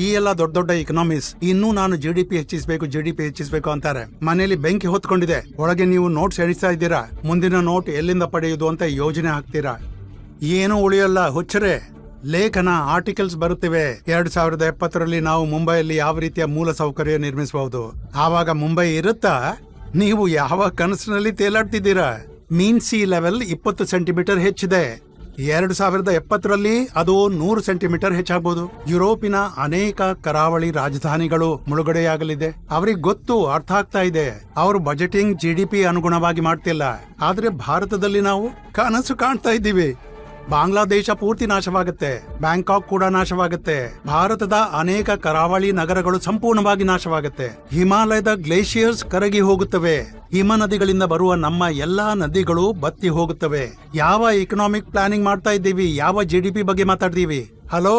ಈ ಎಲ್ಲ ದೊಡ್ಡ ದೊಡ್ಡ ಇಕನಾಮಿಸ್ ಇನ್ನೂ ನಾನು GDP ಹೆಚ್ಚಿಸಬೇಕು ಅಂತಾರೆ. ಮನೆಯಲ್ಲಿ ಬೆಂಕಿ ಹೊತ್ಕೊಂಡಿದೆ, ಒಳಗೆ ನೀವು ನೋಟ್ಸ್ ಎಣಿಸ್ತಾ ಇದ್ದೀರಾ, ಮುಂದಿನ ನೋಟ್ ಎಲ್ಲಿಂದ ಪಡೆಯುವುದು ಅಂತ ಯೋಜನೆ ಹಾಕ್ತೀರಾ. ಏನೂ ಉಳಿಯಲ್ಲ ಹುಚ್ಚರೆ. ಲೇಖನ ಆರ್ಟಿಕಲ್ಸ್ ಬರುತ್ತಿವೆ. 2070ರಲ್ಲಿ ನಾವು ಮುಂಬೈಯಲ್ಲಿ ಯಾವ ರೀತಿಯ ಮೂಲ ಸೌಕರ್ಯ ನಿರ್ಮಿಸಬಹುದು. ಆವಾಗ ಮುಂಬೈ ಇರುತ್ತಾ? ನೀವು ಯಾವ ಕನಸಿನಲ್ಲಿ ತೇಲಾಡ್ತಿದ್ದೀರಾ? ಮೀನ್ ಸಿ ಲೆವೆಲ್ 20 ಸೆಂಟಿಮೀಟರ್ ಹೆಚ್ಚಿದೆ. 2070ರಲ್ಲಿ ಅದು 100 ಸೆಂಟಿಮೀಟರ್ ಹೆಚ್ಚಾಗಬಹುದು. ಯುರೋಪಿನ ಅನೇಕ ಕರಾವಳಿ ರಾಜಧಾನಿಗಳು ಮುಳುಗಡೆಯಾಗಲಿದೆ. ಅವ್ರಿಗೆ ಗೊತ್ತು, ಅರ್ಥ ಆಗ್ತಾ ಇದೆ. ಅವರು ಬಜೆಟಿಂಗ್ GDP ಅನುಗುಣವಾಗಿ ಮಾಡ್ತಿಲ್ಲ. ಆದ್ರೆ ಭಾರತದಲ್ಲಿ ನಾವು ಕನಸು ಕಾಣ್ತಾ ಇದ್ದೀವಿ. ಬಾಂಗ್ಲಾದೇಶ ಪೂರ್ತಿ ನಾಶವಾಗುತ್ತೆ, ಬ್ಯಾಂಕಾಕ್ ಕೂಡ ನಾಶವಾಗುತ್ತೆ, ಭಾರತದ ಅನೇಕ ಕರಾವಳಿ ನಗರಗಳು ಸಂಪೂರ್ಣವಾಗಿ ನಾಶವಾಗುತ್ತೆ, ಹಿಮಾಲಯದ ಗ್ಲೇಷಿಯರ್ಸ್ ಕರಗಿ ಹೋಗುತ್ತವೆ, ಹಿಮ ನದಿಗಳಿಂದ ಬರುವ ನಮ್ಮ ಎಲ್ಲಾ ನದಿಗಳು ಬತ್ತಿ ಹೋಗುತ್ತವೆ. ಯಾವ ಇಕನಾಮಿಕ್ ಪ್ಲಾನಿಂಗ್ ಮಾಡ್ತಾ ಇದ್ದೀವಿ? ಯಾವ GDP ಬಗ್ಗೆ ಮಾತಾಡ್ತೀವಿ? ಹಲೋ,